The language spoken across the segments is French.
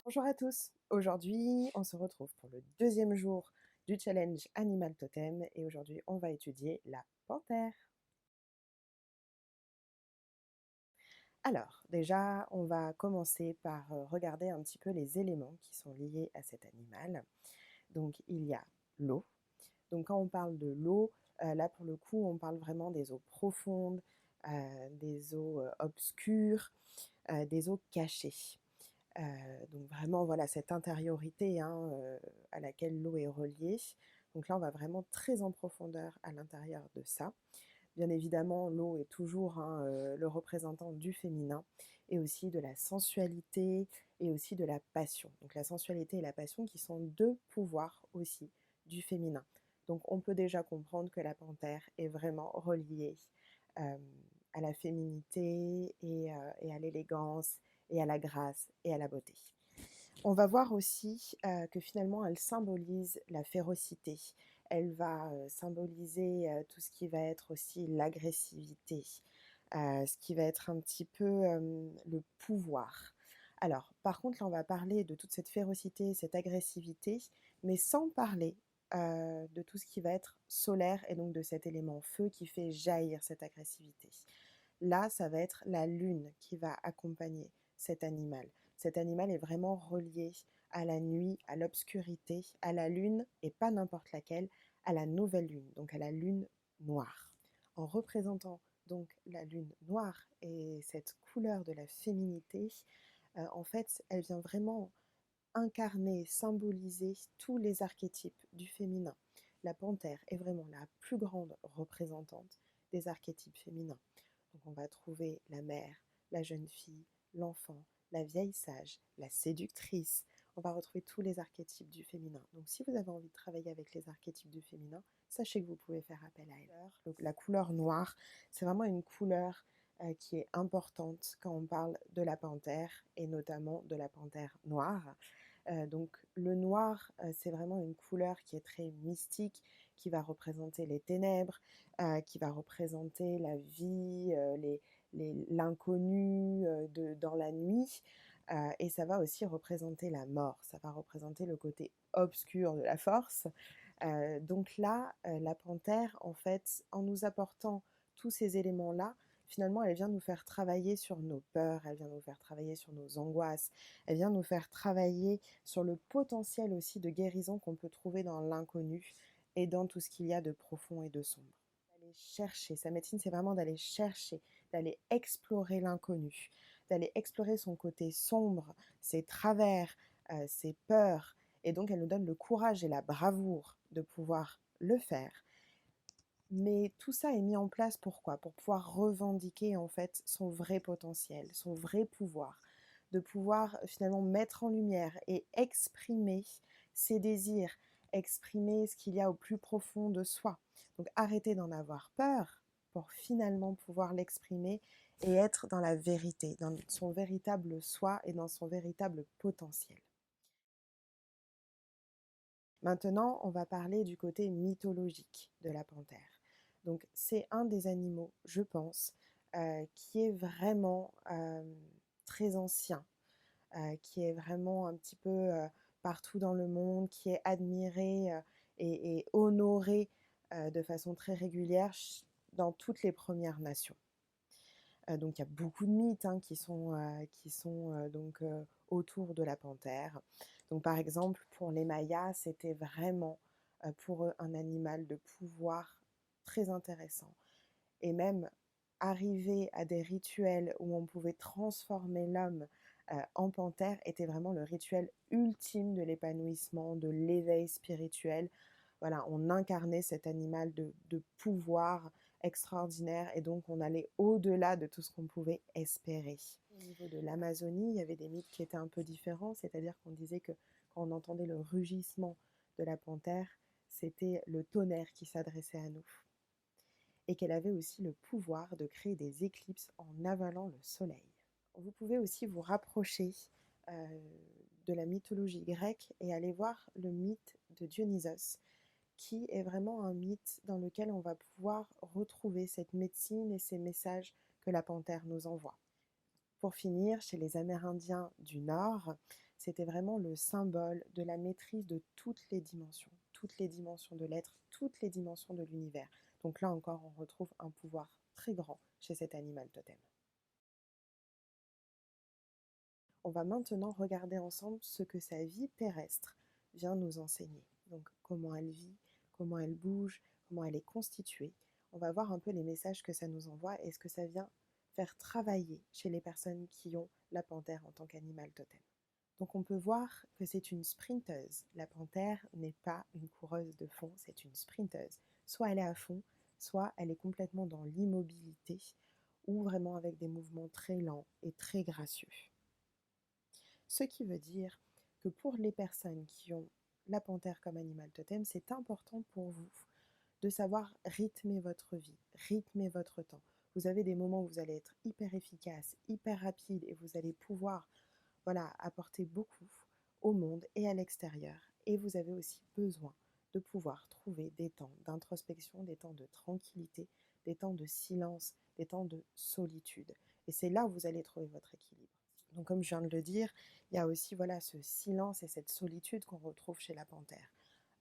Bonjour à tous, aujourd'hui on se retrouve pour le deuxième jour du challenge Animal Totem et aujourd'hui on va étudier la panthère. Alors déjà on va commencer par regarder un petit peu les éléments qui sont liés à cet animal. Donc il y a l'eau, donc quand on parle de l'eau, là pour le coup on parle vraiment des eaux profondes, des eaux obscures, des eaux cachées. Donc vraiment, voilà, cette intériorité hein, à laquelle l'eau est reliée. Donc là, on va vraiment très en profondeur à l'intérieur de ça. Bien évidemment, l'eau est toujours hein, le représentant du féminin et aussi de la sensualité et aussi de la passion. Donc la sensualité et la passion qui sont deux pouvoirs aussi du féminin. Donc on peut déjà comprendre que la panthère est vraiment reliée euh, à la féminité et à l'élégance et à la grâce et à la beauté. On va voir aussi que finalement elle symbolise la férocité. Elle va symboliser tout ce qui va être aussi l'agressivité, ce qui va être un petit peu le pouvoir. Alors, par contre, là, on va parler de toute cette férocité, cette agressivité, mais sans parler de tout ce qui va être solaire et donc de cet élément feu qui fait jaillir cette agressivité. Là, ça va être la lune qui va accompagner cet animal. Cet animal est vraiment relié à la nuit, à l'obscurité, à la lune, et pas n'importe laquelle, à la nouvelle lune, donc à la lune noire. En représentant donc la lune noire et cette couleur de la féminité, en fait, elle vient vraiment incarner, symboliser tous les archétypes du féminin. La panthère est vraiment la plus grande représentante des archétypes féminins. Donc on va trouver la mère, la jeune fille, l'enfant, la vieille sage, la séductrice. On va retrouver tous les archétypes du féminin. Donc si vous avez envie de travailler avec les archétypes du féminin, sachez que vous pouvez faire appel à elle. Donc, la couleur noire, c'est vraiment une couleur qui est importante quand on parle de la panthère et notamment de la panthère noire. Donc le noir, c'est vraiment une couleur qui est très mystique, qui va représenter les ténèbres, qui va représenter la vie, l'inconnu dans la nuit. Et ça va aussi représenter la mort, ça va représenter le côté obscur de la force. Donc là, la panthère, en fait, en nous apportant tous ces éléments-là, finalement, elle vient nous faire travailler sur nos peurs, elle vient nous faire travailler sur nos angoisses, elle vient nous faire travailler sur le potentiel aussi de guérison qu'on peut trouver dans l'inconnu et dans tout ce qu'il y a de profond et de sombre. D'aller chercher, sa médecine, c'est vraiment d'aller chercher, d'aller explorer l'inconnu, d'aller explorer son côté sombre, ses travers, ses peurs, et donc elle nous donne le courage et la bravoure de pouvoir le faire. Mais tout ça est mis en place pourquoi? Pour pouvoir revendiquer en fait son vrai potentiel, son vrai pouvoir, de pouvoir finalement mettre en lumière et exprimer ses désirs, exprimer ce qu'il y a au plus profond de soi. Donc arrêter d'en avoir peur pour finalement pouvoir l'exprimer et être dans la vérité, dans son véritable soi et dans son véritable potentiel. Maintenant, on va parler du côté mythologique de la panthère. Donc, c'est un des animaux, je pense, qui est vraiment très ancien, qui est vraiment un petit peu partout dans le monde, qui est admiré et honoré de façon très régulière dans toutes les Premières Nations. Donc il y a beaucoup de mythes hein, qui sont donc autour de la panthère. Donc par exemple pour les Mayas, c'était vraiment pour eux un animal de pouvoir très intéressant. Et même arriver à des rituels où on pouvait transformer l'homme en panthère était vraiment le rituel ultime de l'épanouissement, de l'éveil spirituel. Voilà, on incarnait cet animal de pouvoir extraordinaire et donc on allait au-delà de tout ce qu'on pouvait espérer. Au niveau de l'Amazonie, il y avait des mythes qui étaient un peu différents, c'est-à-dire qu'on disait que quand on entendait le rugissement de la panthère, c'était le tonnerre qui s'adressait à nous et qu'elle avait aussi le pouvoir de créer des éclipses en avalant le soleil. Vous pouvez aussi vous rapprocher euh, de la mythologie grecque et aller voir le mythe de Dionysos, qui est vraiment un mythe dans lequel on va pouvoir retrouver cette médecine et ces messages que la panthère nous envoie. Pour finir, chez les Amérindiens du Nord, C'était vraiment le symbole de la maîtrise de toutes les dimensions de l'être, toutes les dimensions de l'univers. Donc là encore, on retrouve un pouvoir très grand chez cet animal totem. On va maintenant regarder ensemble ce que sa vie terrestre vient nous enseigner. Donc comment elle vit, comment elle bouge, comment elle est constituée. On va voir un peu les messages que ça nous envoie et ce que ça vient faire travailler chez les personnes qui ont la panthère en tant qu'animal totem. Donc on peut voir que c'est une sprinteuse. La panthère n'est pas une coureuse de fond, c'est une sprinteuse. Soit elle est à fond, soit elle est complètement dans l'immobilité ou vraiment avec des mouvements très lents et très gracieux. Ce qui veut dire que pour les personnes qui ont la panthère comme animal totem, c'est important pour vous de savoir rythmer votre vie, rythmer votre temps. Vous avez des moments où vous allez être hyper efficace, hyper rapide et vous allez pouvoir apporter beaucoup au monde et à l'extérieur. Et vous avez aussi besoin de pouvoir trouver des temps d'introspection, des temps de tranquillité, des temps de silence, des temps de solitude. Et c'est là où vous allez trouver votre équilibre. Donc comme je viens de le dire, il y a aussi ce silence et cette solitude qu'on retrouve chez la panthère.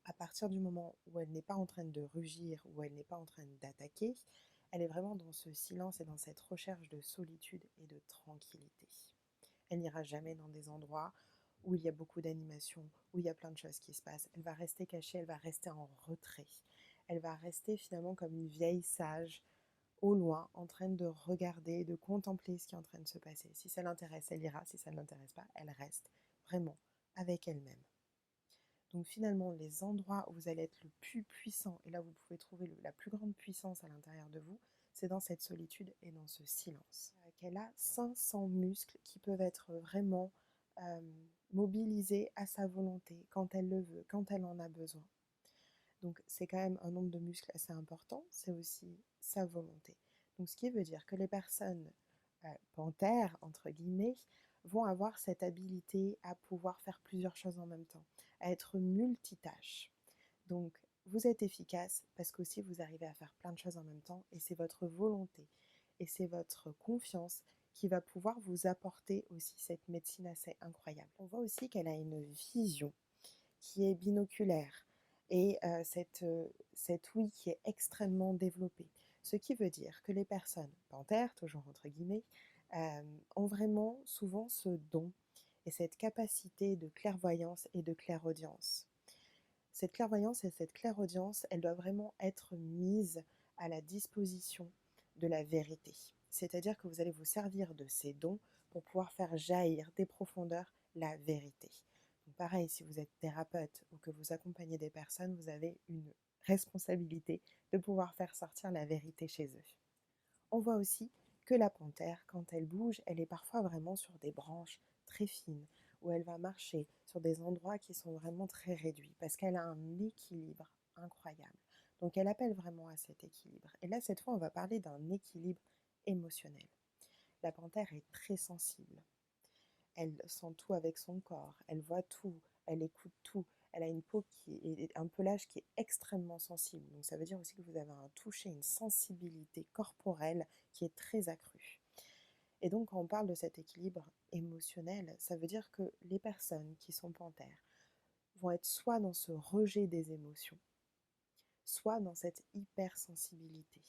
À partir du moment où elle n'est pas en train de rugir, où elle n'est pas en train d'attaquer, elle est vraiment dans ce silence et dans cette recherche de solitude et de tranquillité. Elle n'ira jamais dans des endroits où il y a beaucoup d'animation, où il y a plein de choses qui se passent. Elle va rester cachée, elle va rester en retrait. Elle va rester finalement comme une vieille sage au loin, en train de regarder, de contempler ce qui est en train de se passer. Si ça l'intéresse, elle ira. Si ça ne l'intéresse pas, elle reste vraiment avec elle-même. Donc finalement, les endroits où vous allez être le plus puissant, et là vous pouvez trouver la plus grande puissance à l'intérieur de vous, c'est dans cette solitude et dans ce silence. Qu'elle a 500 muscles qui peuvent être vraiment mobilisés à sa volonté, quand elle le veut, quand elle en a besoin. Donc c'est quand même un nombre de muscles assez important, c'est aussi sa volonté. Donc ce qui veut dire que les personnes panthères, entre guillemets, vont avoir cette habilité à pouvoir faire plusieurs choses en même temps, à être multitâches. Donc vous êtes efficace parce qu'aussi vous arrivez à faire plein de choses en même temps et c'est votre volonté et c'est votre confiance qui va pouvoir vous apporter aussi cette médecine assez incroyable. On voit aussi qu'elle a une vision qui est binoculaire et cette ouïe qui est extrêmement développée. Ce qui veut dire que les personnes panthères, toujours entre guillemets, ont vraiment souvent ce don et cette capacité de clairvoyance et de clairaudience. Cette clairvoyance et cette clairaudience, elle doit vraiment être mise à la disposition de la vérité. C'est-à-dire que vous allez vous servir de ces dons pour pouvoir faire jaillir des profondeurs la vérité. Donc pareil, si vous êtes thérapeute ou que vous accompagnez des personnes, vous avez une responsabilité de pouvoir faire sortir la vérité chez eux. On voit aussi que la panthère, quand elle bouge, elle est parfois vraiment sur des branches très fines, où elle va marcher sur des endroits qui sont vraiment très réduits, parce qu'elle a un équilibre incroyable. Donc elle appelle vraiment à cet équilibre. Et là, cette fois, on va parler d'un équilibre émotionnel. La panthère est très sensible. Elle sent tout avec son corps, elle voit tout, elle écoute tout. Elle a une peau qui est un pelage qui est extrêmement sensible. Donc ça veut dire aussi que vous avez un toucher, une sensibilité corporelle qui est très accrue. Et donc quand on parle de cet équilibre émotionnel, ça veut dire que les personnes qui sont panthères vont être soit dans ce rejet des émotions, soit dans cette hypersensibilité.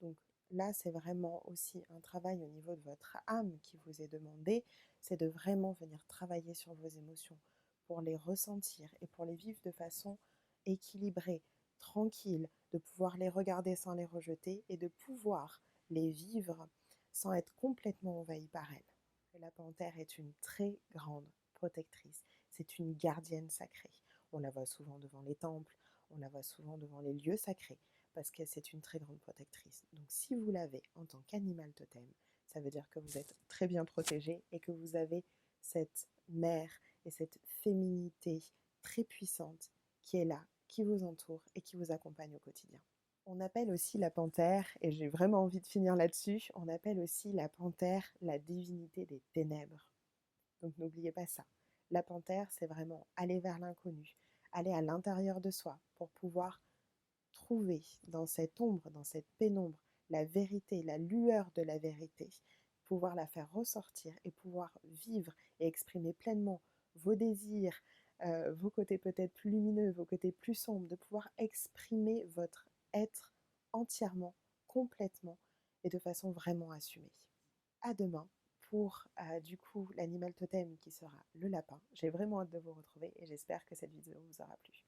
Donc là, c'est vraiment aussi un travail au niveau de votre âme qui vous est demandé, c'est de vraiment venir travailler sur vos émotions pour les ressentir et pour les vivre de façon équilibrée, tranquille, de pouvoir les regarder sans les rejeter et de pouvoir les vivre sans être complètement envahi par elles. La panthère est une très grande protectrice, c'est une gardienne sacrée. On la voit souvent devant les temples, on la voit souvent devant les lieux sacrés, parce que c'est une très grande protectrice. Donc si vous l'avez en tant qu'animal totem, ça veut dire que vous êtes très bien protégé et que vous avez cette mère et cette féminité très puissante qui est là, qui vous entoure et qui vous accompagne au quotidien. On appelle aussi la panthère, et j'ai vraiment envie de finir là-dessus, on appelle aussi la panthère la divinité des ténèbres. Donc n'oubliez pas ça. La panthère, c'est vraiment aller vers l'inconnu, aller à l'intérieur de soi pour pouvoir trouver dans cette ombre, dans cette pénombre, la vérité, la lueur de la vérité, pouvoir la faire ressortir et pouvoir vivre et exprimer pleinement vos désirs, vos côtés peut-être plus lumineux, vos côtés plus sombres, de pouvoir exprimer votre être entièrement, complètement et de façon vraiment assumée. À demain pour du coup l'animal totem qui sera le lapin. J'ai vraiment hâte de vous retrouver et j'espère que cette vidéo vous aura plu.